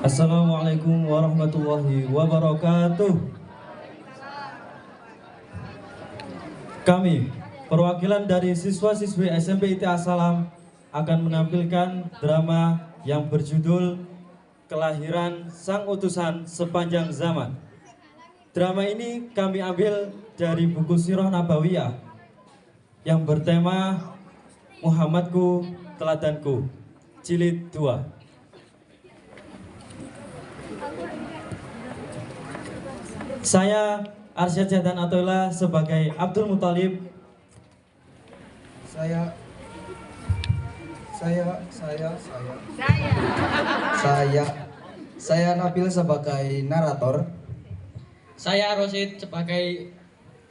Assalamualaikum warahmatullahi wabarakatuh. Kami, perwakilan dari siswa-siswi SMP ITA Salam akan menampilkan drama yang berjudul Kelahiran Sang Utusan Sepanjang Zaman. Drama ini kami ambil dari buku Sirah Nabawiyah yang bertema Muhammadku Teladanku, Jilid 2. Saya Arsyad Jadan Atoila sebagai Abdul Muthalib. Saya Nabil sebagai narator. Saya Rosid sebagai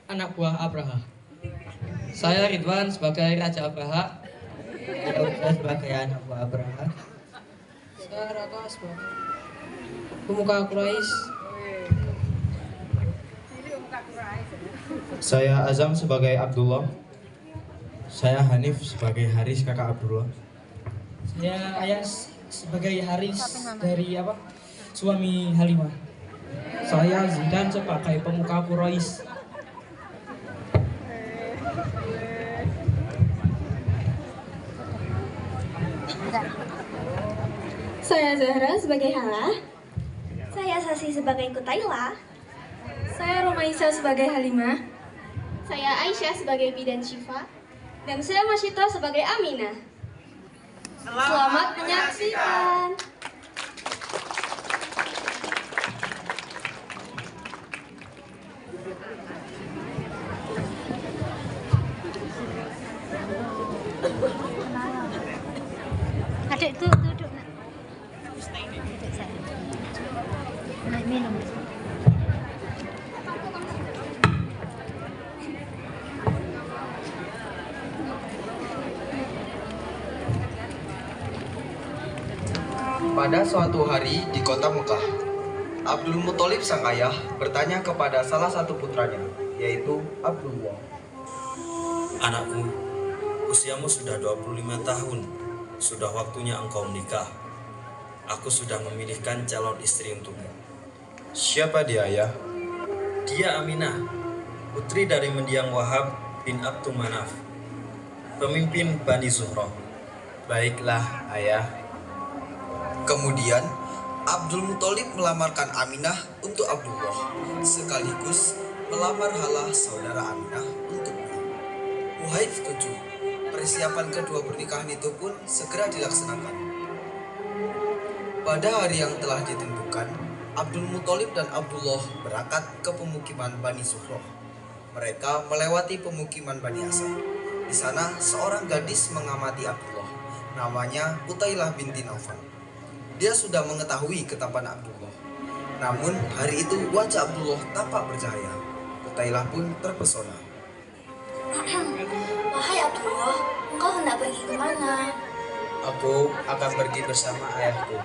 anak buah Abraha. Saya Ridwan sebagai Raja Abraha. Saya sebagai anak buah Abraha. Saya Raka sebagai pemuka Quraisy. Saya Azam sebagai Abdullah. Saya Hanif sebagai Haris kakak Abdullah. Saya Ayas sebagai Haris dari suami Halimah. Saya Zidan sebagai pemuka Quraisy. Saya Zahra sebagai Hala. Saya Sasi sebagai Kutaila. Saya Romaisa sebagai Halimah. Saya Aisyah sebagai Bidan Syifa. Dan saya Masyita sebagai Aminah. Selamat menyaksikan. Adik tuh duduk nak. Nak minum. Pada suatu hari di kota Mekah, Abdul Muthalib sang ayah bertanya kepada salah satu putranya, yaitu Abdullah. Anakku, usiamu sudah 25 tahun. Sudah waktunya engkau menikah. Aku sudah memilihkan calon istri untukmu. Siapa dia, ayah? Dia Aminah, putri dari mendiang Wahab bin Abdul Manaf, pemimpin Bani Zuhroh. Baiklah, ayah. Kemudian, Abdul Muthalib melamarkan Aminah untuk Abdullah, sekaligus melamar Halah saudara Aminah untuknya. Wahid setuju. Persiapan kedua pernikahan itu pun segera dilaksanakan. Pada hari yang telah ditentukan, Abdul Muthalib dan Abdullah berangkat ke pemukiman Bani Zuhroh. Mereka melewati pemukiman Bani Asad. Di sana, seorang gadis mengamati Abdullah. Namanya Utailah binti Naufal. Dia sudah mengetahui ketapan Abdullah. Namun, hari itu wajah Abdullah tampak bercahaya. Utailah pun terpesona. Wahai Abdullah, engkau hendak pergi kemana? Aku akan pergi bersama ayahku.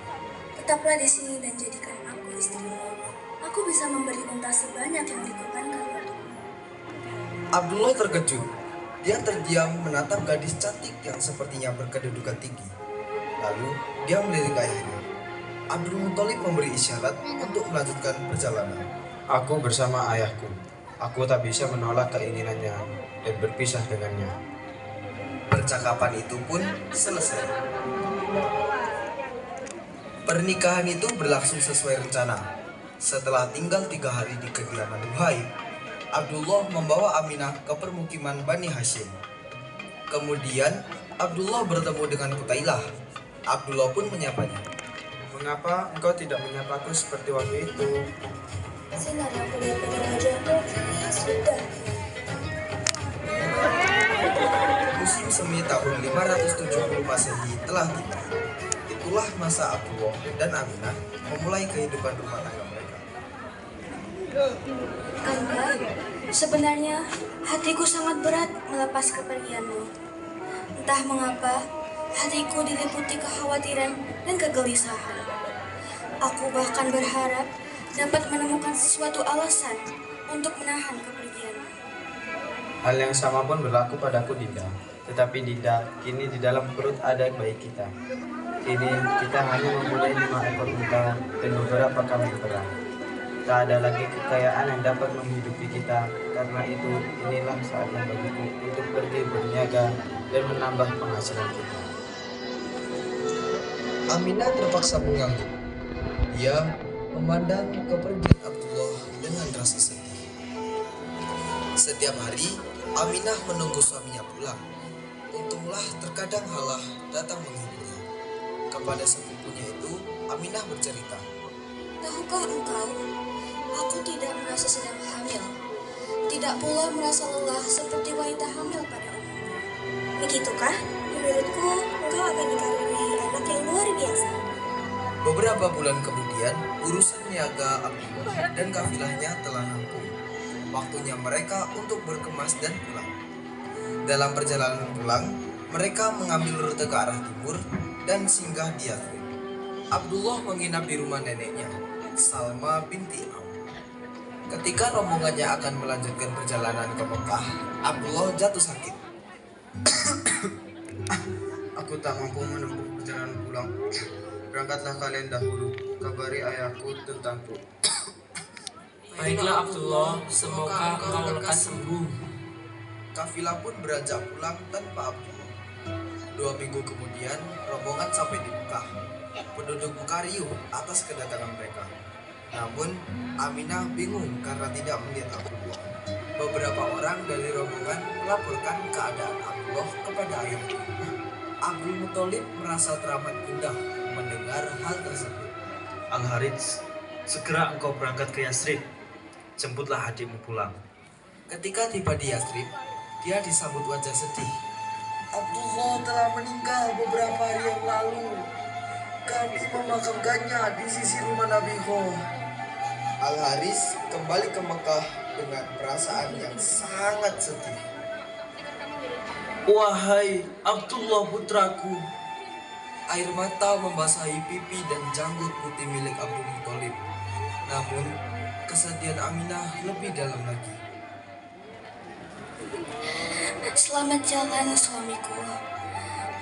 Tetaplah di sini dan jadikan aku istrimu. Aku bisa memberi unta sebanyak yang dikorbankan untukmu. Abdullah terkejut. Dia terdiam menatap gadis cantik yang sepertinya berkedudukan tinggi. Lalu, dia melirik ayahnya. Abdul Muthalib memberi isyarat untuk melanjutkan perjalanan. Aku bersama ayahku. Aku tak bisa menolak keinginannya dan berpisah dengannya. Percakapan itu pun selesai. Pernikahan itu berlangsung sesuai rencana. Setelah tinggal 3 hari di kediaman Wahid, Abdullah membawa Aminah ke permukiman Bani Hashim. Kemudian Abdullah bertemu dengan Kutailah. Abdullah pun menyapanya. Mengapa engkau tidak menyapaku seperti waktu itu? Sinar yang kulihat pada wajahmu sudah. Musim semi tahun 570 Masehi telah tiba. Itulah masa Abdullah dan Aminah memulai kehidupan rumah tangga mereka. Kanda, sebenarnya hatiku sangat berat melepas kepergianmu. Entah mengapa, hatiku diliputi kekhawatiran dan kegelisahan. Aku bahkan berharap dapat menemukan sesuatu alasan untuk menahan kepergianmu. Hal yang sama pun berlaku padaku, Dinda. Tetapi Dinda, kini di dalam perut ada bayi kita. Kini kita hanya mempunyai 5 ekor unta dan beberapa kambing perah. Tak ada lagi kekayaan yang dapat menghidupi kita. Karena itu, inilah saatnya bagiku untuk pergi berniaga dan menambah penghasilan kita. Aminah terpaksa mengangguk. Dia memandang kepergian Abdullah dengan rasa sedih. Setiap hari, Aminah menunggu suaminya pulang. Untunglah terkadang halah datang menghiburnya. Kepada sepupunya itu, Aminah bercerita. Tahukah engkau, aku tidak merasa sedang hamil. Tidak pula merasa lelah seperti wanita hamil pada umumnya. Begitukah? Menurutku, engkau akan dikaruniai anak yang luar biasa. Beberapa bulan kemudian, urusan niaga Abdullah dan kafilahnya telah rampung. Waktunya mereka untuk berkemas dan pulang. Dalam perjalanan pulang, mereka mengambil rute ke arah timur dan singgah di Yathrib. Abdullah menginap di rumah neneknya, Salma binti Am. Ketika rombongannya akan melanjutkan perjalanan ke Mekah, Abdullah jatuh sakit. Aku tak mampu menempuh perjalanan pulang. Berangkatlah kalian dahulu, kabari ayahku tentangku. Baiklah Abdullah, semoga kau lekas sembuh. Kafilah pun beranjak pulang tanpa Abdullah. 2 minggu kemudian, rombongan sampai di Mekah. Penduduk Mekah riuh atas kedatangan mereka. Namun, Aminah bingung karena tidak melihat Abdullah. Beberapa orang dari rombongan melaporkan keadaan Abdullah kepada ayahnya. Abdul Muthalib merasa teramat indah mendengar hal tersebut. Al-Harits, segera engkau berangkat ke Yathrib. Jemputlah adikmu pulang. Ketika tiba di Yathrib, dia disambut wajah sedih. Abdullah telah meninggal beberapa hari yang lalu. Kami memakamkannya di sisi rumah Nabi Kho. Al-Haris kembali ke Mekah dengan perasaan yang sangat sedih. Wahai Abdullah putraku, Air mata membasahi pipi dan janggut putih milik Abdul Muthalib. Namun, kesedihan Aminah lebih dalam lagi. Selamat jalan suamiku.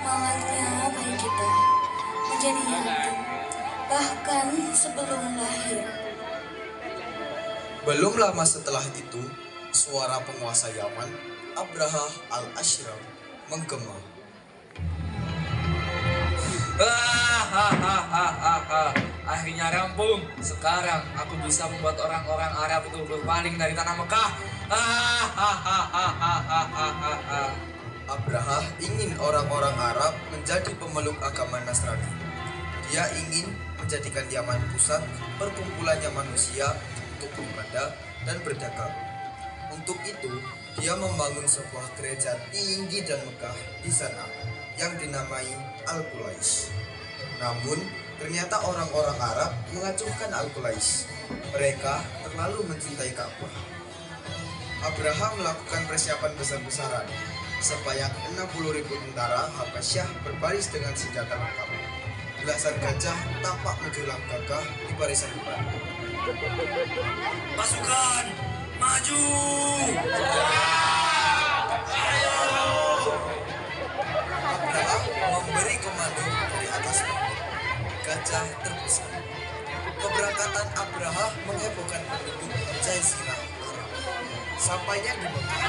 Malangnya bayi kita menjadi yatim, bahkan sebelum lahir. Belum lama setelah itu, suara penguasa Yaman, Abraha al-Ashram, menggema. Akhirnya rampung. Sekarang aku bisa membuat orang-orang Arab itu berpaling dari tanah Mekah. Abraha ingin orang-orang Arab menjadi pemeluk agama Nasrani. Dia ingin menjadikan Yaman pusat perkumpulannya manusia untuk beribadah dan berdagang. Untuk itu, dia membangun sebuah gereja tinggi dan megah di sana yang dinamai Al-Qulaish. Namun, ternyata orang-orang Arab mengacungkan Al-Qulaish. Mereka terlalu mencintai Ka'bah. Abraham melakukan persiapan besar-besaran. Sebanyak 60.000 tentara Habasyah berbaris dengan senjata lengkap. Belasan gajah tampak menjulang gagah di barisan depan. pasukan maju! Abraham memberi komando dari atas bukit. Gajah terpusat. Keberangkatan Abraham menghebohkan penduduk Jazirah Arab. Sampainya di Mekah,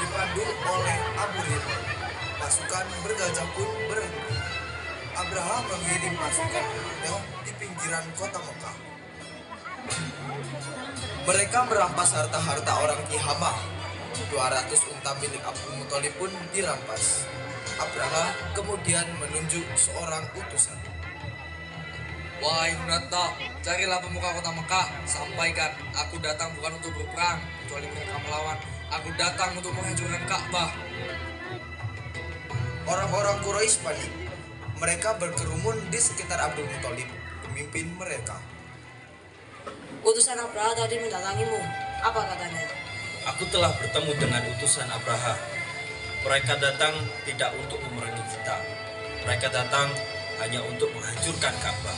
dipandu oleh Abu Ridwan, pasukan bergajah pun berhenti. Abraham mengirim pasukan berkuda di pinggiran kota Mekah. Mereka merampas harta-harta orang Tihamah. 200 unta milik Abdul Muthalib pun dirampas. Abraham kemudian menunjuk seorang utusan. Wahai Hunanta, carilah pemuka kota Mekah. Sampaikan, aku datang bukan untuk berperang, kecuali mereka melawan. Aku datang untuk menghancurkan Ka'bah. Orang-orang Quraisy panik. Mereka berkerumun di sekitar Abdul Muthalib, pemimpin mereka. Utusan Abraha tadi mendatangimu. Apa katanya? Aku telah bertemu dengan utusan Abraha. Mereka datang tidak untuk memerangi kita. Mereka datang hanya untuk menghancurkan Ka'bah.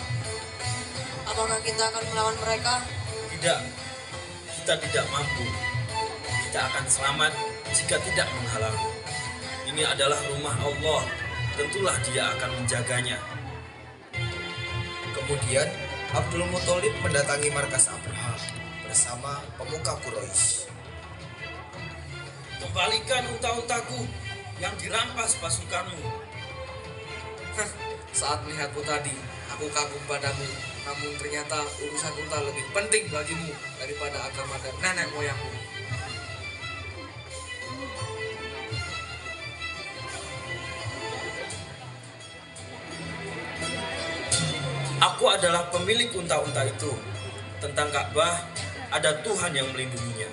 Apakah kita akan melawan mereka? Tidak, kita tidak mampu. Kita akan selamat jika tidak menghalangi. Ini adalah rumah Allah. Tentulah Dia akan menjaganya. Kemudian Abdul Muthalib mendatangi markas Abraha bersama pemuka Quraisy. Kembalikan unta-untaku yang dirampas pasukanmu. Saat melihatmu tadi, aku kagum padamu. Namun ternyata urusan unta lebih penting bagimu daripada agama dan nenek moyangmu. Aku adalah pemilik unta-unta itu. Tentang Ka'bah, ada Tuhan yang melindunginya.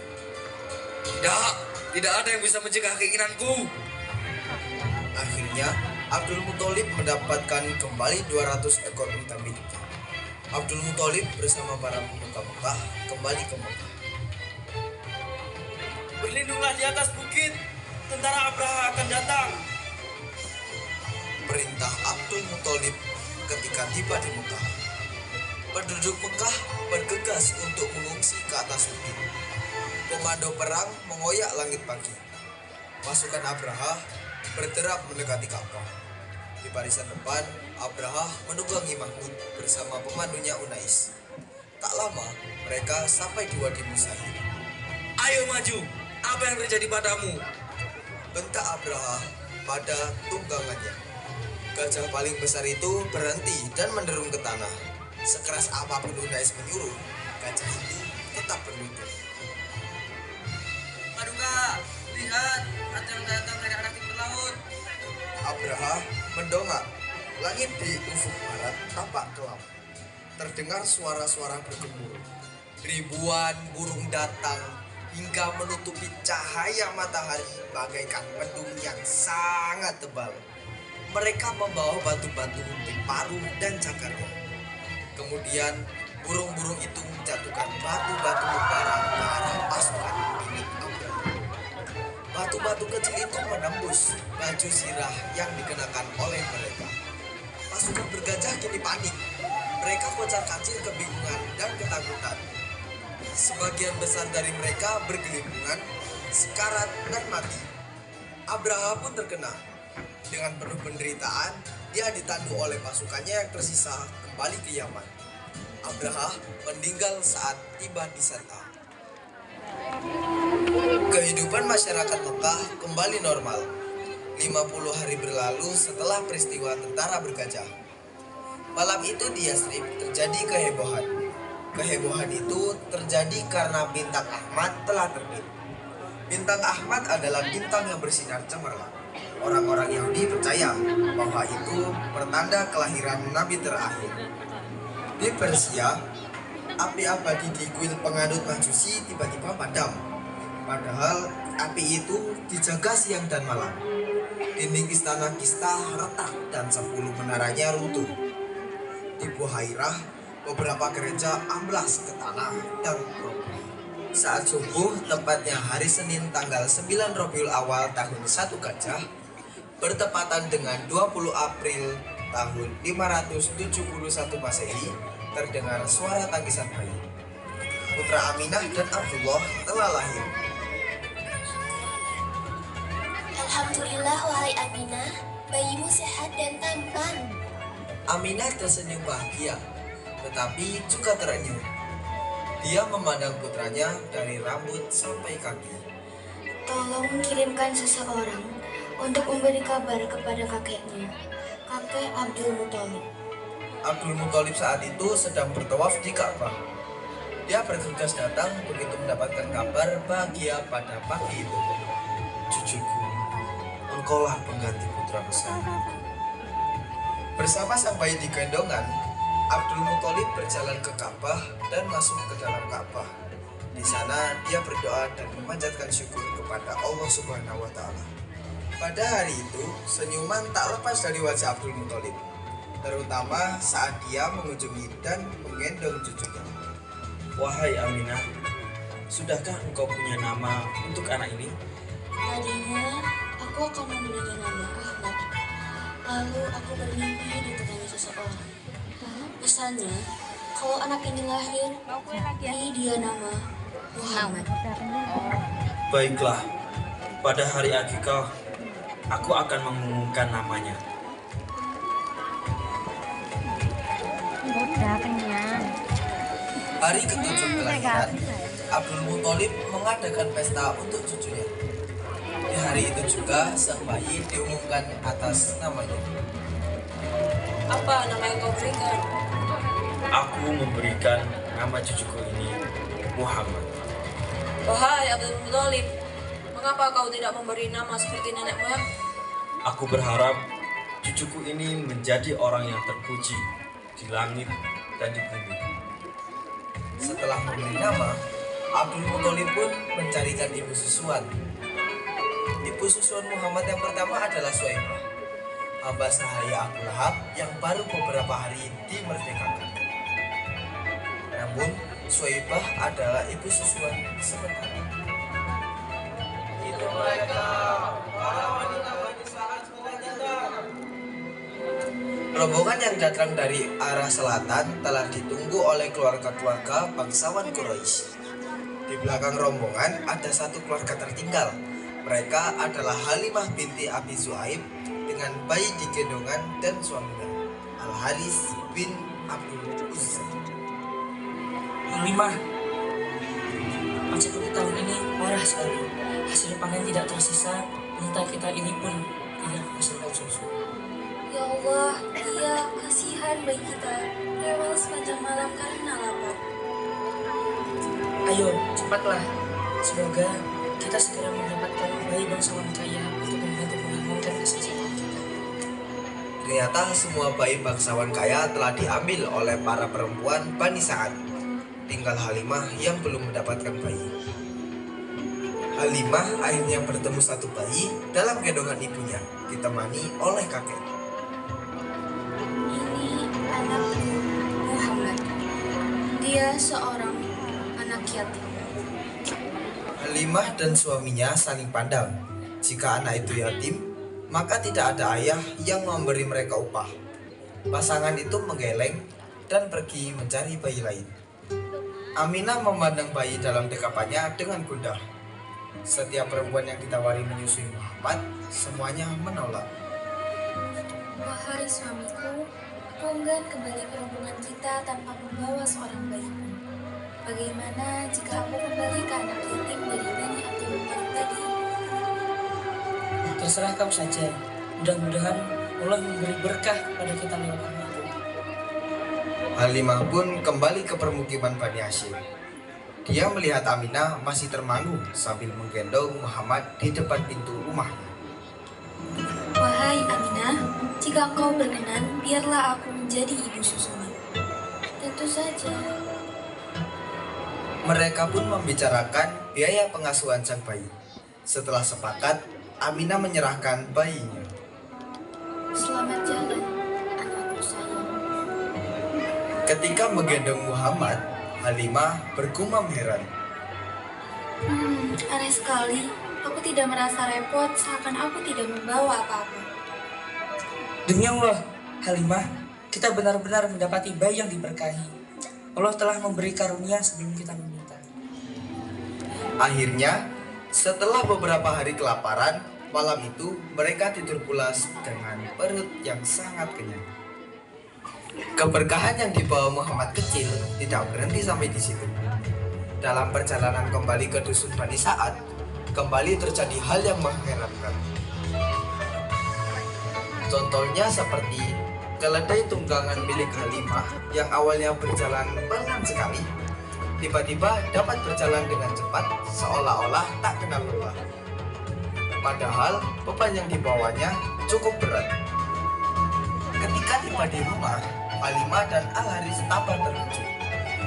Tidak ada yang bisa mencegah keinginanku. Akhirnya Abdul Muthalib mendapatkan kembali 200 ekor unta miliknya. Abdul Muthalib bersama para pemuka Mekah kembali ke Mekah. Berlindunglah di atas bukit, tentara Abraha akan datang. Perintah Abdul Muthalib ketika tiba di Mekah. Penduduk Mekah bergegas untuk mengungsi ke atas bukit. Komando perang mengoyak langit pagi. Pasukan Abraha berderap mendekati Ka'bah. Di barisan depan, Abraha menunggangi Mahmud bersama pemandunya Unais. Tak lama, mereka sampai di Wadi Musahir. Ayo maju, apa yang terjadi padamu? Bentak Abraha pada tunggangannya. Gajah paling besar itu berhenti dan menderung ke tanah. Sekeras apapun Unais menyuruh, gajah itu tetap berlutut. Paduka, lihat, ada yang datang dari arah timur laut. Abraha mendongak. Langit di ufuk barat tampak gelap. Terdengar suara-suara bergemuruh. Ribuan burung datang hingga menutupi cahaya matahari bagaikan mendung yang sangat tebal. Mereka membawa batu-batu di paruh dan cakarnya. Kemudian burung-burung itu menjatuhkan batu-batu membara ke arah pasukan milik Abraha. Batu-batu kecil itu menembus baju zirah yang dikenakan oleh mereka. Pasukan bergajah kini panik. Mereka kocar-kacir kebingungan dan ketakutan. Sebagian besar dari mereka bergelimpungan, sekarat dan mati. Abraha pun terkena. Dengan penuh penderitaan, dia ditandu oleh pasukannya yang tersisa kembali ke Yaman. Abraha meninggal saat tiba di San'a. Kehidupan masyarakat Mekah kembali normal. 50 hari berlalu setelah peristiwa tentara bergajah. Malam itu di Yasrib terjadi kehebohan. Kehebohan itu terjadi karena bintang Ahmad telah terbit. Bintang Ahmad adalah bintang yang bersinar cemerlang. Orang-orang Yahudi percaya bahwa itu pertanda kelahiran Nabi terakhir. Di Persia, api abadi di kuil pengadut Majusi tiba-tiba padam. Padahal api itu dijaga siang dan malam. Dinding istana Kista retak dan 10 menaranya runtuh. Di Buhairah, beberapa gereja amblas ke tanah dan roboh. Saat subuh, tepatnya hari Senin tanggal 9 Rabiul Awal tahun 1 Gajah, bertepatan dengan 20 April tahun 571 Masehi, terdengar suara tangisan bayi. Putra Aminah dan Abdullah telah lahir. Alhamdulillah wahai Aminah, bayimu sehat dan tampan. Aminah tersenyum bahagia, tetapi juga terenyuh. Dia memandang putranya dari rambut sampai kaki. Tolong kirimkan seseorang untuk memberi kabar kepada kakeknya, kakek Abdul Muthalib. Abdul Muthalib saat itu sedang bertawaf di Ka'bah. Dia bergegas datang begitu mendapatkan kabar bahagia pada pagi itu. Cucuku, engkaulah pengganti putra kesayanganku. Bersama sang bayi di gendongan, Abdul Muthalib berjalan ke Ka'bah dan masuk ke dalam Ka'bah. Di sana dia berdoa dan memanjatkan syukur kepada Allah Subhanahu wa Ta'ala. Pada hari itu, senyuman tak lepas dari wajah Abdul Muthalib, terutama saat dia mengunjungi dan menggendong cucunya. Wahai Aminah, sudahkah engkau punya nama untuk anak ini? Tadinya aku akan memberinya nama Ahmad. Lalu aku bermimpi ditemani seseorang. Pesannya, kalau anak ini lahir, beri dia nama Muhammad. Baiklah, pada hari akikah, aku akan mengumumkan namanya. Udah kenyang. Hari ke-7 kelahiran, Abdul Muthalib mengadakan pesta untuk cucunya. Di hari itu juga sang bayi diumumkan atas namanya. Apa nama yang kau berikan? Aku memberikan nama cucuku ini Muhammad. Wahai Abdul Muthalib, mengapa kau tidak memberi nama seperti nenek moyang? Aku berharap cucuku ini menjadi orang yang terpuji di langit dan di bumi. Setelah memberi nama, Abdul Muthalib pun mencarikan ibu susuan. Ibu susuan Muhammad yang pertama adalah Suwaibah, hamba sahaya Abu Lahab yang baru beberapa hari dimerdekakan. Namun, Suwaibah adalah ibu susuan sementara. Itu mereka, para wanita Bani Sa'ad datang. Rombongan yang datang dari arah selatan telah ditunggu oleh keluarga-keluarga bangsawan Quraisy. Di belakang rombongan ada satu keluarga tertinggal. Mereka adalah Halimah binti Abi Zuhaib dengan bayi digendongan dan suaminya, Al-Haris bin Abdul Uzza. Halimah, macet tahun ini parah sekali. Hasil panen tidak tersisa, unta kita ini pun tidak menghasilkan susu. Ya Allah, iya, kasihan bayi kita. Rewel sepanjang malam karena lapar. Ayo, cepatlah. Semoga kita segera mendapatkan bayi bangsawan kaya untuk membantu meringankan kesesakan kita. Ternyata semua bayi bangsawan kaya telah diambil oleh para perempuan Bani Sa'ad. Tinggal Halimah yang belum mendapatkan bayi. Halimah akhirnya bertemu satu bayi dalam gendongan ibunya, ditemani oleh kakek. Ini anakku, Muhammad. Dia seorang anak yatim. Halimah dan suaminya saling pandang. Jika anak itu yatim, maka tidak ada ayah yang memberi mereka upah. Pasangan itu menggeleng dan pergi mencari bayi lain. Aminah memandang bayi dalam dekapannya dengan gundah. Setiap perempuan yang ditawari menyusui Muhammad, semuanya menolak. Wahai suamiku, aku enggan kembali ke rombongan kita tanpa membawa seorang bayi pun. Bagaimana jika aku kembali ke anak yatim dari Bani Abdul Muthalib tadi? Terserah kau saja. Mudah-mudahan Allah memberi berkah kepada kita lewat anak itu. Halimah pun kembali ke permukiman Bani Hashim. Dia melihat Aminah masih termangu sambil menggendong Muhammad di depan pintu rumahnya. Wahai Aminah, jika engkau berkenan, biarlah aku menjadi ibu susumu. Tentu saja. Mereka pun membicarakan biaya pengasuhan sang bayi. Setelah sepakat, Aminah menyerahkan bayinya. Selamat jalan, anakku sayang. Ketika menggendong Muhammad, Halimah bergumam heran. Aneh sekali. Aku tidak merasa repot seakan aku tidak membawa apa-apa. Demi Allah, Halimah, kita benar-benar mendapati bayi yang diberkahi. Allah telah memberi karunia sebelum kita meminta. Akhirnya, setelah beberapa hari kelaparan, malam itu mereka tidur pulas dengan perut yang sangat kenyang. Keberkahan yang dibawa Muhammad kecil tidak berhenti sampai di situ. Dalam perjalanan kembali ke dusun Bani Sa'ad, kembali terjadi hal yang mengherankan. Contohnya seperti keledai tunggangan milik Halimah yang awalnya berjalan pelan sekali, tiba-tiba dapat berjalan dengan cepat seolah-olah tak kenal lelah. Padahal beban yang dibawanya cukup berat. Ketika tiba di rumah, Halimah dan Al-Haris tampak terkejut.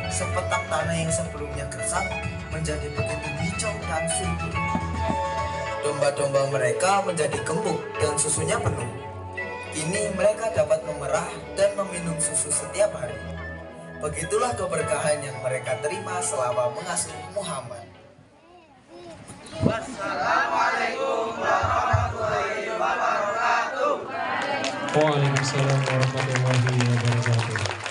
Sepetak tanah yang sebelumnya gersang menjadi begitu hijau dan subur. Domba-domba mereka menjadi gemuk dan susunya penuh. Kini mereka dapat memerah dan meminum susu setiap hari. Begitulah keberkahan yang mereka terima selama mengasuh Muhammad. Wassalamualaikum warahmatullahi wabarakatuh. Waalaikumsalam warahmatullahi wabarakatuh.